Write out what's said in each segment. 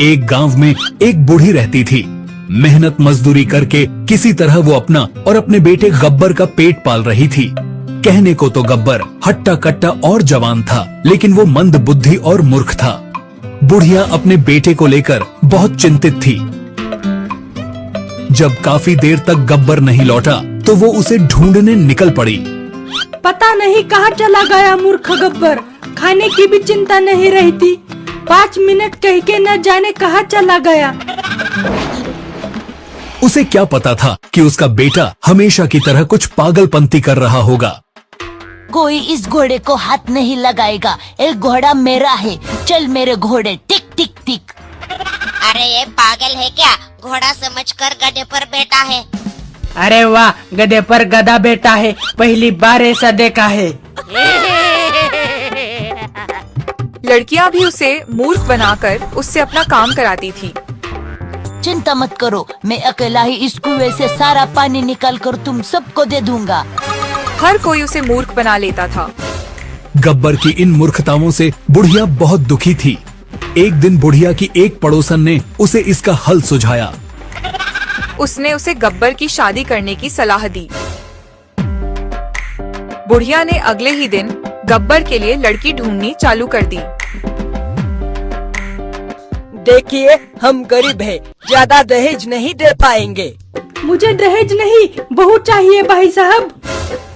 एक गांव में एक बूढ़ी रहती थी। मेहनत मजदूरी करके किसी तरह वो अपना और अपने बेटे गब्बर का पेट पाल रही थी। कहने को तो गब्बर हट्टा कट्टा और जवान था, लेकिन वो मंद बुद्धि और मूर्ख था। बुढ़िया अपने बेटे को लेकर बहुत चिंतित थी। जब काफी देर तक गब्बर नहीं लौटा तो वो उसे ढूंढने निकल पड़ी। पता नहीं कहाँ चला गया मूर्ख गब्बर, खाने की भी चिंता नहीं रहती। 5 मिनट कह के न जाने कहाँ चला गया। उसे क्या पता था कि उसका बेटा हमेशा की तरह कुछ पागलपंती कर रहा होगा। कोई इस घोड़े को हाथ नहीं लगाएगा, ये घोड़ा मेरा है। चल मेरे घोड़े, टिक टिक टिक। अरे ये पागल है क्या? घोड़ा समझकर गधे पर बैठा है। अरे वाह, गधे पर गधा बैठा है, पहली बार ऐसा देखा है। लड़कियां भी उसे मूर्ख बनाकर उससे अपना काम कराती थी। चिंता मत करो, मैं अकेला ही इस कुएं से सारा पानी निकाल कर तुम सबको दे दूंगा। हर कोई उसे मूर्ख बना लेता था। गब्बर की इन मूर्खताओं से बुढ़िया बहुत दुखी थी। एक दिन बुढ़िया की एक पड़ोसन ने उसे इसका हल सुझाया। उसने उसे गब्बर की शादी करने की सलाह दी। बुढ़िया ने अगले ही दिन गब्बर के लिए लड़की ढूंढनी चालू कर दी। देखिए, हम गरीब हैं, ज्यादा दहेज नहीं दे पाएंगे। मुझे दहेज नहीं, बहू चाहिए भाई साहब।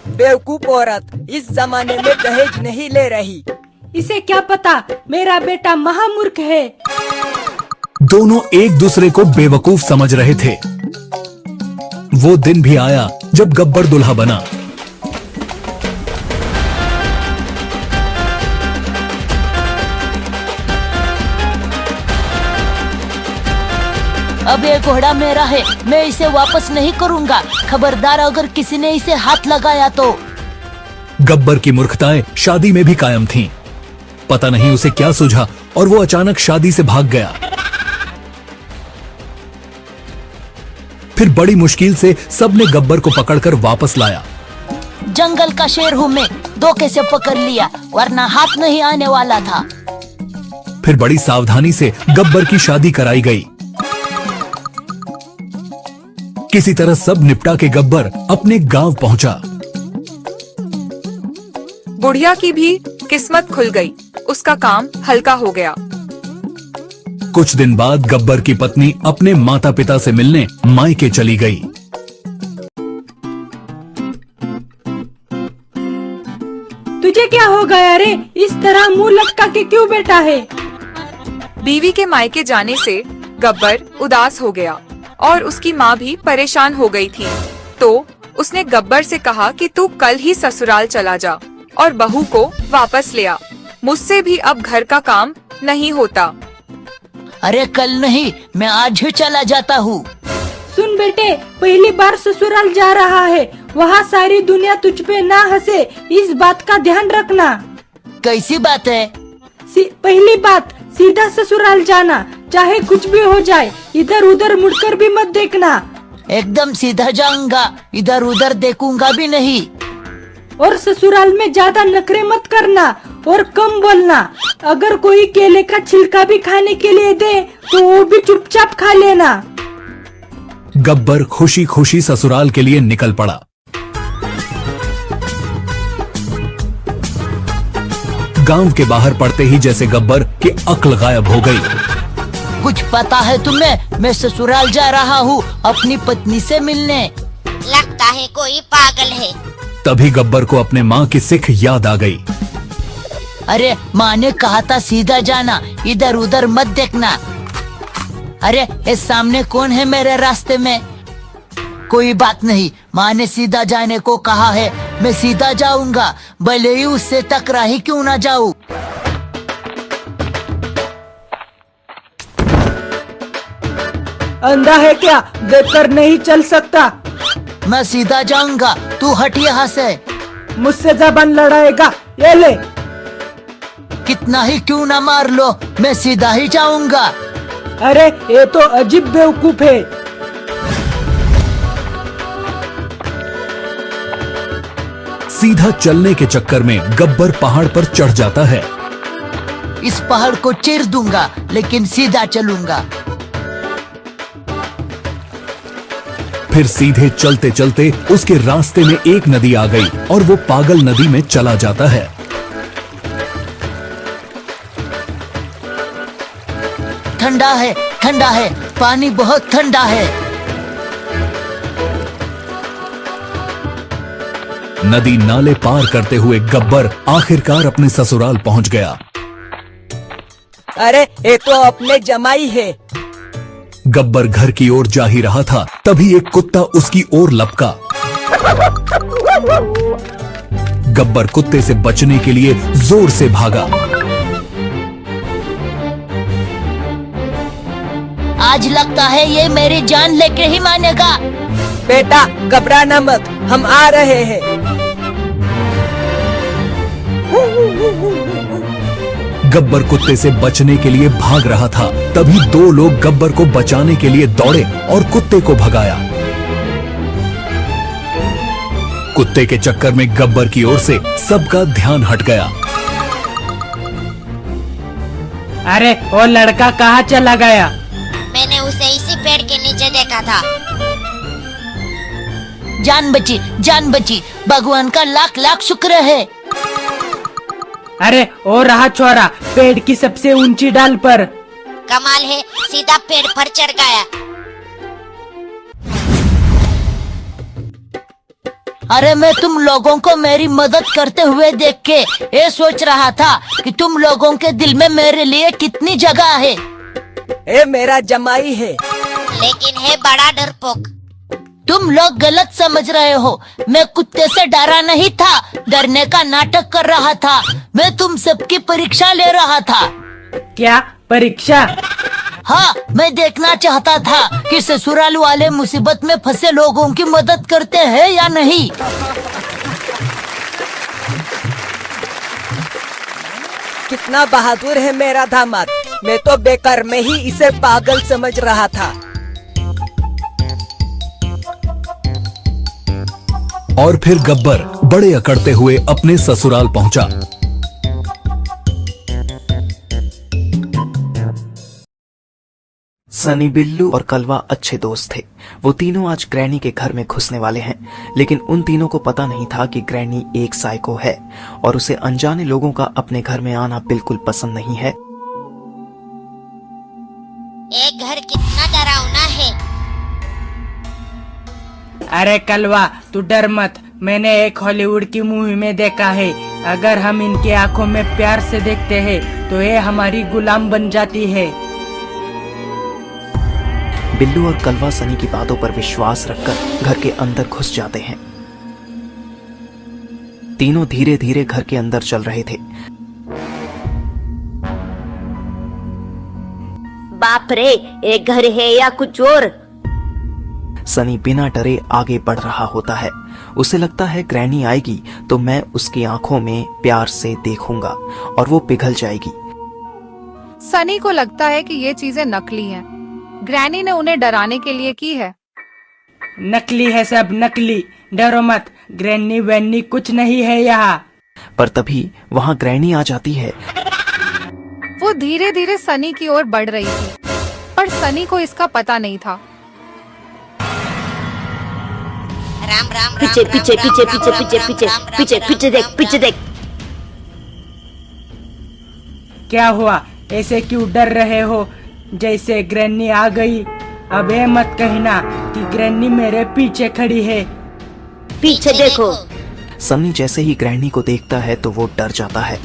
बेवकूफ औरत, इस जमाने में दहेज नहीं ले रही। इसे क्या पता, मेरा बेटा महामूर्ख है। दोनों एक दूसरे को बेवकूफ समझ रहे थे। वो दिन भी आया जब गब्बर दुल्हा बना। अब ये घोड़ा मेरा है, मैं इसे वापस नहीं करूंगा। खबरदार अगर किसी ने इसे हाथ लगाया तो। गब्बर की मूर्खताएं शादी में भी कायम थीं। पता नहीं उसे क्या सूझा और वो अचानक शादी से भाग गया। फिर बड़ी मुश्किल से सबने गब्बर को पकड़कर वापस लाया। जंगल का शेर हूँ मैं, धोखे से पकड़ लिया, वरना हाथ नहीं आने वाला था। फिर बड़ी सावधानी से गब्बर की शादी कराई गई। किसी तरह सब निपटा के गब्बर अपने गांव पहुंचा। बुढ़िया की भी किस्मत खुल गई, उसका काम हल्का हो गया। कुछ दिन बाद गब्बर की पत्नी अपने माता पिता से मिलने मायके चली गई। तुझे क्या हो गया रे? इस तरह मुंह लटका के क्यों बैठा है? बीवी के मायके जाने से गब्बर उदास हो गया और उसकी माँ भी परेशान हो गई थी। तो उसने गब्बर से कहा कि तू कल ही ससुराल चला जा और बहू को वापस ले आ। मुझसे भी अब घर का काम नहीं होता। अरे कल नहीं, मैं आज ही चला जाता हूँ। सुन बेटे, पहली बार ससुराल जा रहा है, वहाँ सारी दुनिया तुझ पे ना हंसे, इस बात का ध्यान रखना। कैसी बात है? पहली बात, सीधा ससुराल जाना, चाहे कुछ भी हो जाए, इधर उधर मुड़कर भी मत देखना। एकदम सीधा जाऊंगा, इधर उधर देखूंगा भी नहीं। और ससुराल में ज्यादा नखरे मत करना और कम बोलना। अगर कोई केले का छिलका भी खाने के लिए दे तो वो भी चुपचाप खा लेना। गब्बर खुशी खुशी ससुराल के लिए निकल पड़ा। गांव के बाहर पड़ते ही जैसे गब्बर की अक्ल गायब हो गई। कुछ पता है तुम्हें? मैं ससुराल जा रहा हूँ अपनी पत्नी से मिलने। लगता है कोई पागल है। तभी गब्बर को अपने माँ की सिख याद आ गई। अरे माँ ने कहा था सीधा जाना, इधर उधर मत देखना। अरे इस सामने कौन है मेरे रास्ते में? कोई बात नहीं, माँ ने सीधा जाने को कहा है, मैं सीधा जाऊंगा, भले ही उससे टकरा ही क्यों ना जाऊं। अंधा है क्या? देखकर नहीं चल सकता। मैं सीधा जाऊंगा, तू हट यहाँ से। मुझसे जबान लड़ाएगा? ये ले। कितना ही क्यों ना मार लो, मैं सीधा ही जाऊंगा। अरे ये तो अजीब बेवकूफ है। सीधा चलने के चक्कर में गब्बर पहाड़ पर चढ़ जाता है। इस पहाड़ को चीर दूंगा, लेकिन सीधा चलूंगा। फिर सीधे चलते चलते उसके रास्ते में एक नदी आ गई और वो पागल नदी में चला जाता है। ठंडा है, ठंडा है, पानी बहुत ठंडा है। नदी नाले पार करते हुए गब्बर आखिरकार अपने ससुराल पहुंच गया। अरे ये तो अपने जमाई है। गब्बर घर की ओर जा ही रहा था, तभी एक कुत्ता उसकी ओर लपका। गब्बर कुत्ते से बचने के लिए जोर से भागा। आज लगता है ये मेरी जान लेके ही मानेगा। बेटा घबराना मत, हम आ रहे हैं। गब्बर कुत्ते से बचने के लिए भाग रहा था, तभी दो लोग गब्बर को बचाने के लिए दौड़े और कुत्ते को भगाया। कुत्ते के चक्कर में गब्बर की ओर से सबका ध्यान हट गया। अरे वो लड़का कहाँ चला गया? मैंने उसे इसी पेड़ के नीचे देखा था। जान बची, जान बची, भगवान का लाख लाख शुक्र है। अरे वो रहा छोरा, पेड़ की सबसे ऊंची डाल पर। कमाल है, सीधा पेड़ पर चढ़ गया। अरे मैं तुम लोगों को मेरी मदद करते हुए देख के ये सोच रहा था कि तुम लोगों के दिल में मेरे लिए कितनी जगह है। ये मेरा जमाई है। लेकिन है बड़ा डरपोक। तुम लोग गलत समझ रहे हो। मैं कुत्ते से डरा नहीं था, डरने का नाटक कर रहा था। मैं तुम सबकी परीक्षा ले रहा था। क्या परीक्षा? हाँ, मैं देखना चाहता था कि ससुराल वाले मुसीबत में फंसे लोगों की मदद करते हैं या नहीं। कितना बहादुर है मेरा दामाद। मैं तो बेकार में ही इसे पागल समझ रहा था। और फिर गब्बर बड़े अकड़ते हुए अपने ससुराल पहुंचा। सनी, बिल्लू और कलवा अच्छे दोस्त थे। वो तीनों आज ग्रैनी के घर में घुसने वाले हैं, लेकिन उन तीनों को पता नहीं था कि ग्रैनी एक साइको है और उसे अनजाने लोगों का अपने घर में आना बिल्कुल पसंद नहीं है। ये घर कितना डरावना है। अरे कलवा, तू डर मत। मैंने एक हॉलीवुड की मूवी में देखा है, अगर हम इनके आंखों में प्यार से देखते हैं तो ये हमारी गुलाम बन जाती है। बिल्लू और कलवा सनी की बातों पर विश्वास रखकर घर के अंदर घुस जाते हैं। तीनों धीरे धीरे घर के अंदर चल रहे थे। बाप रे, एक घर है या कुछ और? सनी बिना डरे आगे बढ़ रहा होता है। उसे लगता है ग्रैनी आएगी तो मैं उसकी आंखों में प्यार से देखूंगा और वो पिघल जाएगी। सनी को लगता है कि ये चीजें नकली हैं। ग्रैनी ने उन्हें डराने के लिए की है। नकली है, सब नकली। डरो मत, ग्रैनी वैनी कुछ नहीं है यहाँ। पर तभी वहाँ ग्रैनी आ जाती है। वो धीरे धीरे सनी की ओर बढ़ रही थी, पर सनी को इसका पता नहीं था। राम राम पीछे पीछे पीछे पीछे पीछे पीछे पीछे पीछे देख, पीछे देख। क्या हुआ? ऐसे क्यों डर रहे हो जैसे ग्रैनी आ गई? अब ये मत कहना कि ग्रैनी मेरे पीछे खड़ी है। पीछे देखो। सनी जैसे ही ग्रैनी को देखता है तो वो डर जाता है।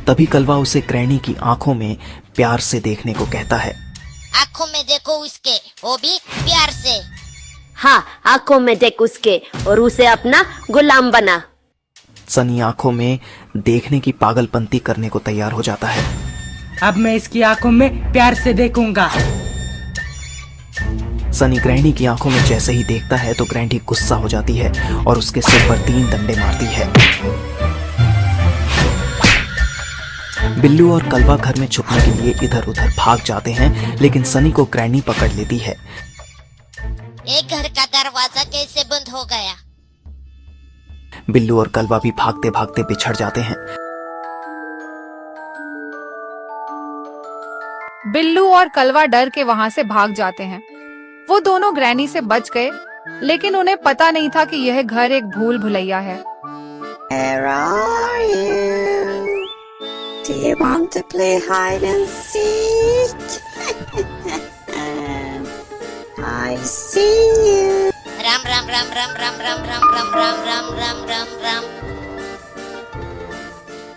तभी कलवा उसे ग्रैनी की आंखों में प्यार से देखने को कहता है। आंखों में देखो उसके, वो भी प्यार से। हाँ, आंखों में देख उसके और उसे अपना गुलाम बना। सनी आंखों में देखने की पागलपंती करने को तैयार हो जाता है। अब मैं इसकी आंखों में प्यार से देखूंगा। सनी ग्रैनी की आंखों में जैसे ही देखता है तो ग्रैनी गुस्सा हो जाती है और उसके सिर पर 3 डंडे मारती है। बिल्लू और कलवा घर में छुपने के लिए इधर उधर भाग जाते हैं, लेकिन सनी को ग्रैनी पकड़ लेती है। एक घर का दरवाजा कैसे बंद हो गया? बिल्लू और कलवा भी भागते भागते बिछड़ जाते हैं। बिल्लू और कलवा डर के वहाँ से भाग जाते हैं। वो दोनों ग्रैनी से बच गए, लेकिन उन्हें पता नहीं था कि यह घर एक भूल भुलैया है। Where are you? Do you want to play hide and seek? I see you. Ram Ram Ram Ram Ram Ram Ram Ram Ram Ram Ram Ram Ram.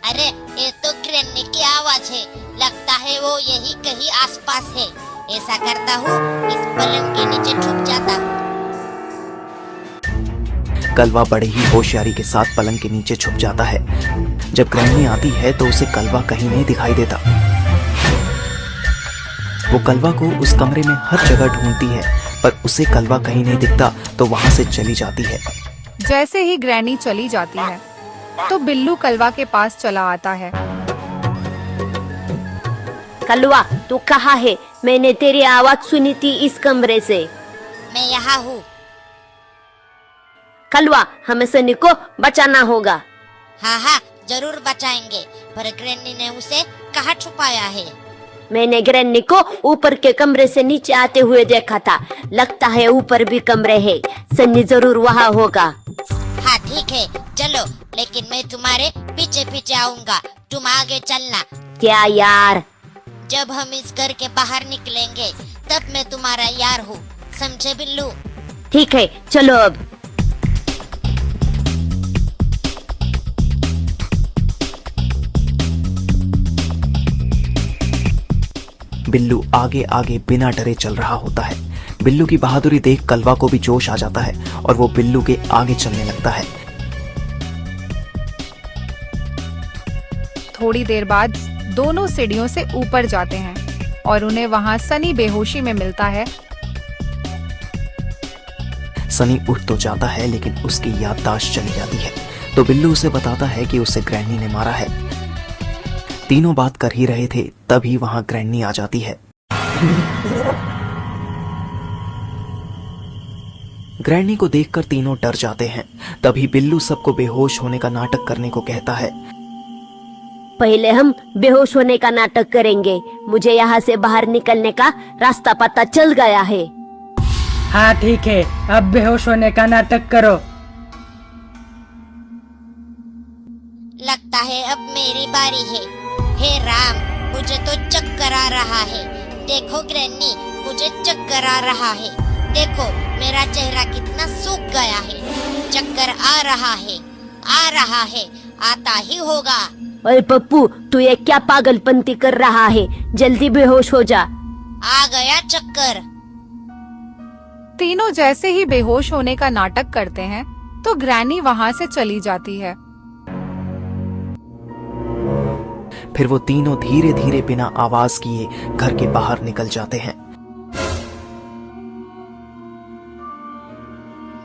अरे ये तो ग्रैनी की आवाज है, लगता है वो यही कहीं आसपास है। ऐसा करता हूँ, इस पलंग के नीचे छुप जाता हूँ। कलवा बड़े ही होशियारी के साथ पलंग के नीचे छुप जाता है। जब ग्रैनी आती है तो उसे कलवा कहीं नहीं दिखाई देता। वो कलवा को उस कमरे में हर जगह ढूंढती है, पर उसे कलवा कहीं नहीं दिखता तो वहां से चली जाती है। जैसे ही ग्रैनी चली जाती है तो बिल्लू कलवा के पास चला आता है। कलवा, तू कहाँ है? मैंने तेरी आवाज सुनी थी इस कमरे से। मैं यहाँ हूँ। कलवा, हमें सनी को बचाना होगा। हाँ हाँ, जरूर बचाएंगे, पर ग्रैनी ने उसे कहाँ छुपाया है? मैंने ग्रैनी को ऊपर के कमरे से नीचे आते हुए देखा था। लगता है ऊपर भी कमरे हैं। सनी जरूर वहाँ होगा। हाँ ठीक है, चलो, लेकिन मैं तुम्हारे पीछे पीछे आऊंगा, तुम आगे चलना। क्या यार? जब हम इस घर के बाहर निकलेंगे तब मैं तुम्हारा यार हूँ, समझे बिल्लू? ठीक है, चलो अब। बिल्लू आगे आगे बिना डरे चल रहा होता है। बिल्लू की बहादुरी देख कलवा को भी जोश आ जाता है और वो बिल्लू के आगे चलने लगता है। थोड़ी देर बाद दोनों सीढ़ियों से ऊपर जाते हैं और उन्हें वहाँ सनी बेहोशी में मिलता है। सनी उठ तो जाता है, लेकिन उसकी याददाश्त चली जाती है। तो बिल्लू उसे बताता है कि उसे ग्रैनी ने मारा है। तीनों बात कर ही रहे थे, तभी वहां ग्रैनी आ जाती है। ग्रैनी को देखकर तीनों डर जाते हैं। तभी बिल्लू सबको बेहोश होने का नाटक करने को कहता है। पहले हम बेहोश होने का नाटक करेंगे। मुझे यहाँ से बाहर निकलने का रास्ता पता चल गया है। हाँ ठीक है, अब बेहोश होने का नाटक करो। लगता है अब मेरी बारी है। हे राम, मुझे तो चक्कर आ रहा है। देखो ग्रैनी, मुझे चक्कर आ रहा है। देखो मेरा चेहरा कितना सूख गया है। चक्कर आ रहा है, आ रहा है, आता ही होगा। ओए पप्पू, तू ये क्या पागलपंती कर रहा है? जल्दी बेहोश हो जा। आ गया चक्कर। तीनों जैसे ही बेहोश होने का नाटक करते हैं तो ग्रैनी वहाँ से चली जाती है। फिर वो तीनों धीरे धीरे बिना आवाज किए घर के बाहर निकल जाते हैं।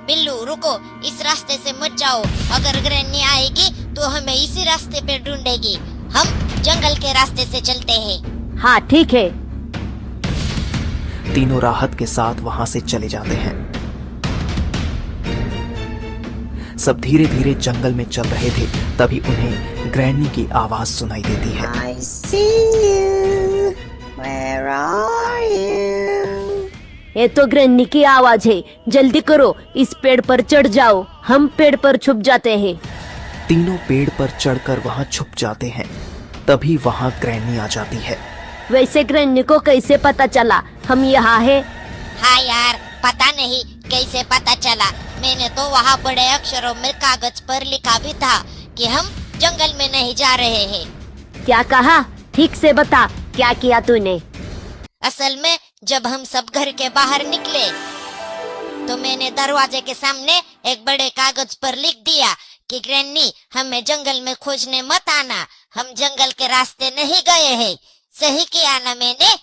बिल्लू रुको, इस रास्ते से मत जाओ। अगर ग्रैनी आएगी तो हमें इसी रास्ते पे ढूंढेगी। हम जंगल के रास्ते से चलते हैं। हाँ ठीक है। तीनों राहत के साथ वहां से चले जाते हैं। सब धीरे धीरे जंगल में चल रहे थे, तभी उन्हें ग्रैनी की आवाज सुनाई देती है। I see you. Where are you? ये तो ग्रैनी की आवाज है। जल्दी करो, इस पेड़ पर चढ़ जाओ। हम पेड़ पर छुप जाते हैं। तीनों पेड़ पर चढ़कर वहां छुप जाते हैं। तभी वहां ग्रैनी आ जाती है। वैसे ग्रैनी को कैसे पता चला हम यहाँ हैं? हाँ यार, पता नहीं कैसे पता चला। मैंने तो वहाँ बड़े अक्षरों में कागज पर लिखा भी था कि हम जंगल में नहीं जा रहे हैं। क्या कहा? ठीक से बता, क्या किया तूने? असल में जब हम सब घर के बाहर निकले तो मैंने दरवाजे के सामने एक बड़े कागज पर लिख दिया कि ग्रैनी, हमें जंगल में खोजने मत आना। हम जंगल के रास्ते नहीं गए हैं। सही किया ना मैंने?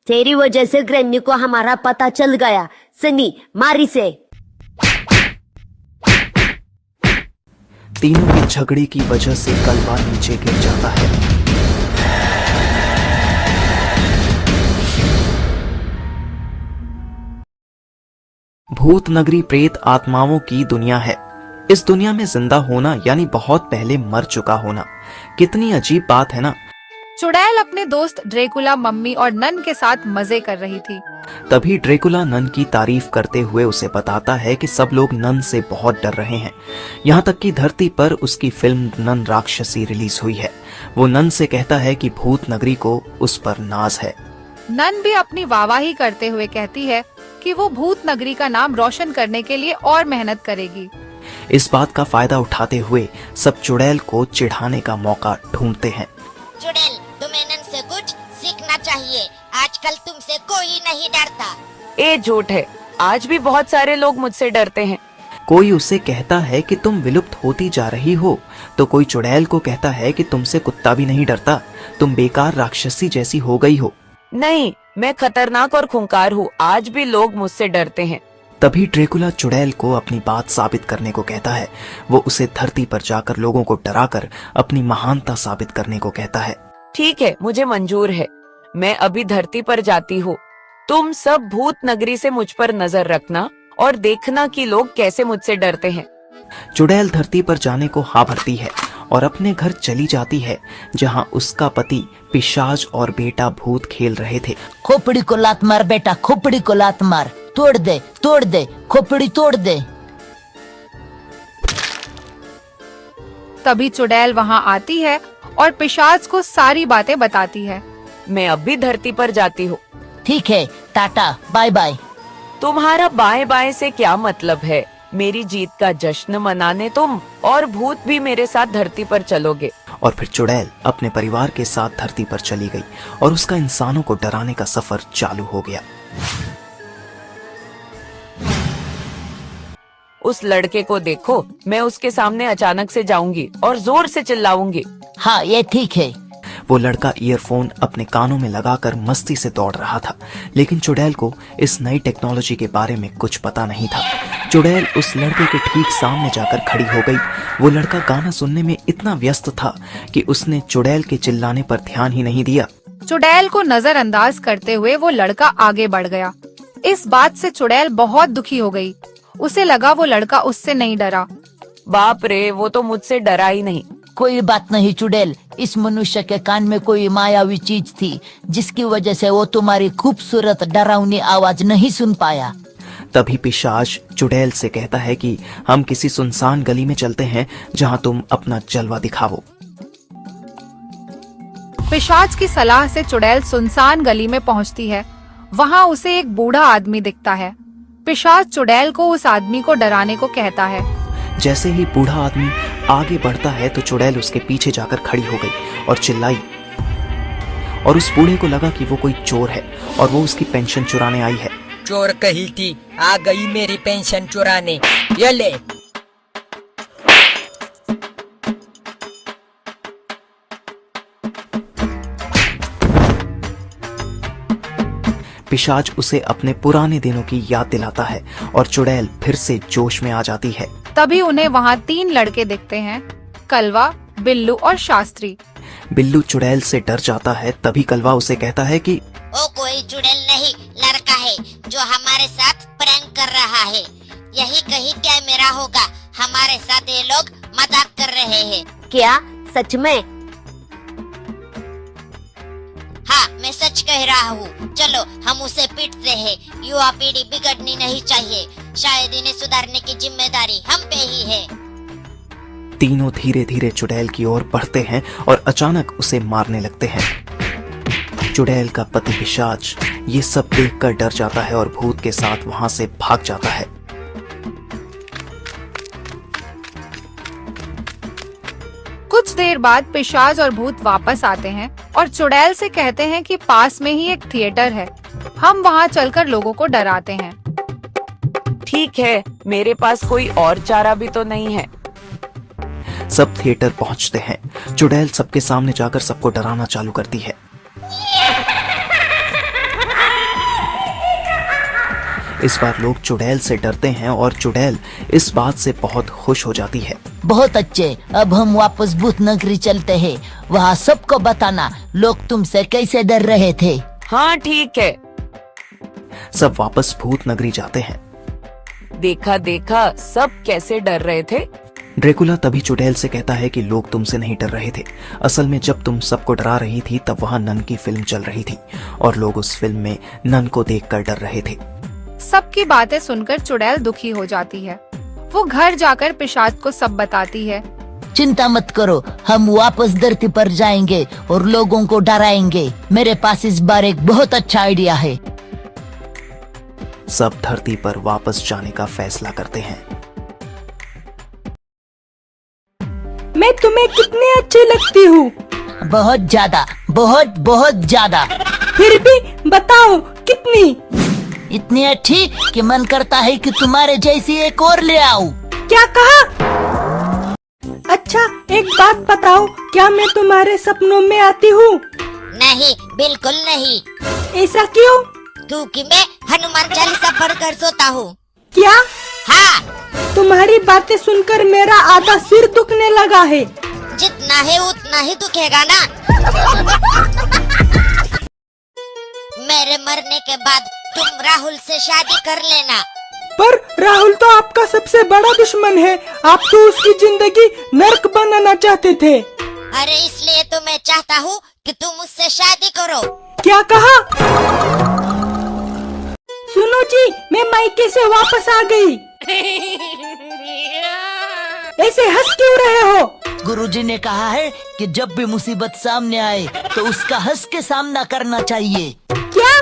तेरी वजह से ग्रैनी को हमारा पता चल गया। सनी, मार इसे। तीनों के झगड़े की वजह से कलवा नीचे गिर जाता है। भूत नगरी प्रेत आत्माओं की दुनिया है। इस दुनिया में जिंदा होना यानी बहुत पहले मर चुका होना। कितनी अजीब बात है ना। चुड़ैल अपने दोस्त ड्रेकुला, मम्मी और नन के साथ मजे कर रही थी। तभी ड्रेकुला नन की तारीफ करते हुए उसे बताता है कि सब लोग नन से बहुत डर रहे हैं। यहाँ तक कि धरती पर उसकी फिल्म नन राक्षसी रिलीज हुई है। वो नन से कहता है कि भूत नगरी को उस पर नाज है। नन भी अपनी वाहवाही करते हुए कहती है कि वो भूत नगरी का नाम रोशन करने के लिए और मेहनत करेगी। इस बात का फायदा उठाते हुए सब चुड़ैल को चिढ़ाने का मौका ढूंढते हैं। चुड़ैल, तुम्हें नन से कुछ सीखना चाहिए। आजकल तुमसे कोई नहीं डरता। ये झूठ है, आज भी बहुत सारे लोग मुझसे डरते हैं। कोई उसे कहता है कि तुम विलुप्त होती जा रही हो, तो कोई चुड़ैल को कहता है कि तुमसे कुत्ता भी नहीं डरता, तुम बेकार राक्षसी जैसी हो गई हो। नहीं, मैं खतरनाक और खूंखार हूँ, आज भी लोग मुझसे डरते हैं। तभी ड्रेकुला चुड़ैल को अपनी बात साबित करने को कहता है। वो उसे धरती पर जाकर लोगों को डराकर अपनी महानता साबित करने को कहता है। ठीक है, मुझे मंजूर है, मैं अभी धरती पर जाती हूँ। तुम सब भूत नगरी से मुझ पर नजर रखना और देखना कि लोग कैसे मुझसे डरते हैं। चुड़ैल धरती पर जाने को हाँ भरती है और अपने घर चली जाती है, जहाँ उसका पति पिशाच और बेटा भूत खेल रहे थे। खोपड़ी को लात मार बेटा, खोपड़ी को लात मार, तोड़ दे, खोपड़ी तोड़ दे। तभी चुड़ैल वहाँ आती है और पिशाच को सारी बातें बताती है। मैं अब भी धरती पर जाती हूँ। ठीक है, टाटा, बाय बाय। तुम्हारा बाएं बाएं से क्या मतलब है? मेरी जीत का जश्न मनाने तुम और भूत भी मेरे साथ धरती पर चलोगे। और फिर चुड़ैल अपने परिवार के साथ धरती पर चली गई और उसका इंसानों को डराने का सफर चालू हो गया। उस लड़के को देखो, मैं उसके सामने अचानक से जाऊंगी और जोर से चिल्लाऊंगी। हाँ, ये ठीक है। वो लड़का ईयरफोन अपने कानों में लगाकर मस्ती से दौड़ रहा था, लेकिन चुड़ैल को इस नई टेक्नोलॉजी के बारे में कुछ पता नहीं था। चुड़ैल उस लड़के के ठीक सामने जाकर खड़ी हो गई। वो लड़का गाना सुनने में इतना व्यस्त था कि उसने चुड़ैल के चिल्लाने पर ध्यान ही नहीं दिया। चुड़ैल को नजरअंदाज करते हुए वो लड़का आगे बढ़ गया। इस बात से चुड़ैल बहुत दुखी हो गई। उसे लगा वो लड़का उससे नहीं डरा। बाप रे, वो तो मुझसे डरा ही नहीं। कोई बात नहीं चुड़ैल, इस मनुष्य के कान में कोई मायावी चीज थी, जिसकी वजह से वो तुम्हारी खूबसूरत डरावनी आवाज नहीं सुन पाया। तभी पिशाच चुड़ैल से कहता है कि हम किसी सुनसान गली में चलते हैं, जहां तुम अपना जलवा दिखाओ। पिशाच की सलाह से चुड़ैल सुनसान गली में पहुंचती है। वहां उसे एक बूढ़ा आदमी दिखता है। पिशाच चुड़ैल को उस आदमी को डराने को कहता है। जैसे ही बूढ़ा आदमी आगे बढ़ता है तो चुड़ैल उसके पीछे जाकर खड़ी हो गई और चिल्लाई। और उस बूढ़े को लगा कि वो कोई चोर है और वो उसकी पेंशन चुराने आई है। चोर कही थी, आ गई मेरी पेंशन चुराने, ये ले। पिशाच उसे अपने पुराने दिनों की याद दिलाता है और चुड़ैल फिर से जोश में आ जाती है। तभी उन्हें वहाँ 3 लड़के दिखते हैं, कलवा, बिल्लू और शास्त्री। बिल्लू चुड़ैल से डर जाता है। तभी कलवा उसे कहता है कि वो कोई चुड़ैल नहीं, लड़का है जो हमारे साथ प्रैंक कर रहा है। यही कहीं कैमरा होगा, हमारे साथ ये लोग मजाक कर रहे हैं। क्या सच में? हाँ, मैं सच कह रहा हूँ। चलो हम उसे पीटते हैं। युवा पीढ़ी बिगड़नी नहीं चाहिए। शायद इन्हें सुधारने की जिम्मेदारी हम पे ही है। तीनों धीरे धीरे चुड़ैल की ओर बढ़ते हैं और अचानक उसे मारने लगते हैं। चुड़ैल का पति पिशाच ये सब देखकर डर जाता है और भूत के साथ वहां से भाग जाता है। कुछ देर बाद पिशाच और भूत वापस आते हैं और चुड़ैल से कहते हैं कि पास में ही एक थिएटर है, हम वहाँ चलकर लोगों को डराते हैं। ठीक है, मेरे पास कोई और चारा भी तो नहीं है। सब थिएटर पहुंचते हैं। चुड़ैल सबके सामने जाकर सबको डराना चालू करती है। इस बार लोग चुड़ैल से डरते हैं और चुड़ैल इस बात से बहुत खुश हो जाती है। बहुत अच्छे, अब हम वापस भूत नगरी चलते हैं। वहाँ सबको बताना लोग तुमसे कैसे डर रहे थे। हाँ ठीक है। सब वापस भूत नगरी जाते हैं। देखा देखा सब कैसे डर रहे थे। ड्रैकुला तभी चुड़ैल से कहता है कि लोग तुमसे नहीं डर रहे थे। असल में जब तुम सबको डरा रही थी तब वहाँ नन की फिल्म चल रही थी और लोग उस फिल्म में नन को देखकर डर रहे थे। सबकी बातें सुनकर चुड़ैल दुखी हो जाती है। वो घर जाकर पिशाच को सब बताती है। चिंता मत करो, हम वापस धरती पर जाएंगे और लोगों को डराएंगे। मेरे पास इस बार एक बहुत अच्छा आइडिया है। सब धरती पर वापस जाने का फैसला करते हैं। मैं तुम्हें कितनी अच्छी लगती हूँ? बहुत ज्यादा, बहुत बहुत ज्यादा। फिर भी बताओ कितनी? इतनी अच्छी कि मन करता है कि तुम्हारे जैसी एक और ले आऊं। क्या कहा? अच्छा एक बात बताओ, क्या मैं तुम्हारे सपनों में आती हूँ? नहीं, बिल्कुल नहीं, ऐसा क्यों? क्योंकि मैं हनुमान चालीसा पढ़कर सोता हूँ। क्या? हाँ, तुम्हारी बातें सुनकर मेरा आधा सिर दुखने लगा है। जितना है उतना ही दुखेगा ना। मेरे मरने के बाद तुम राहुल से शादी कर लेना। पर राहुल तो आपका सबसे बड़ा दुश्मन है। आप तो उसकी जिंदगी नर्क बनाना चाहते थे। अरे इसलिए तो मैं चाहता हूँ कि तुम उससे शादी करो। क्या कहा? सुनो जी, मैं मायके से वापस आ गई। ऐसे हंस क्यों रहे हो? गुरुजी ने कहा है कि जब भी मुसीबत सामने आए तो उसका हंस के सामना करना चाहिए। क्या?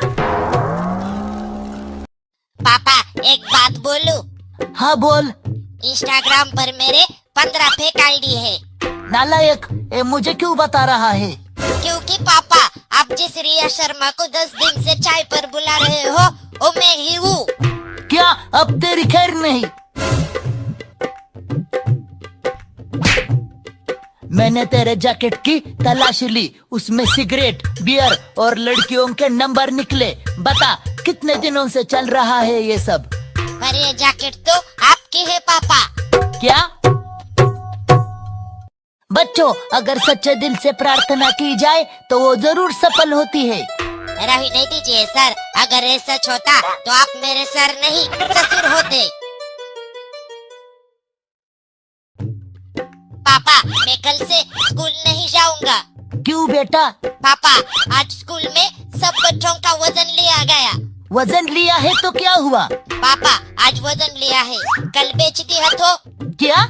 पापा एक बात बोलूं? हाँ बोल। इंस्टाग्राम पर मेरे 15 फेक आईडी है। नालायक, मुझे क्यों बता रहा है? क्योंकि पापा आप जिस रिया शर्मा को 10 दिन से चाय पर बुला रहे हो वो मैं ही हूँ। क्या? अब तेरी खैर नहीं। मैंने तेरे जैकेट की तलाशी ली, उसमें सिगरेट, बियर और लड़कियों के नंबर निकले। बता कितने दिनों से चल रहा है ये सब? पर ये जैकेट तो आपकी है पापा। क्या? बच्चों, अगर सच्चे दिल से प्रार्थना की जाए तो वो जरूर सफल होती है। रही नहीं दीजिए सर, अगर ये सच होता तो आप मेरे सर नहीं ससुर होते। पापा मैं कल से स्कूल नहीं जाऊंगा। क्यों बेटा? पापा आज स्कूल में सब बच्चों का वजन लिया गया। वजन लिया है तो क्या हुआ? पापा आज वजन लिया है, कल बेच दिया तो? क्या?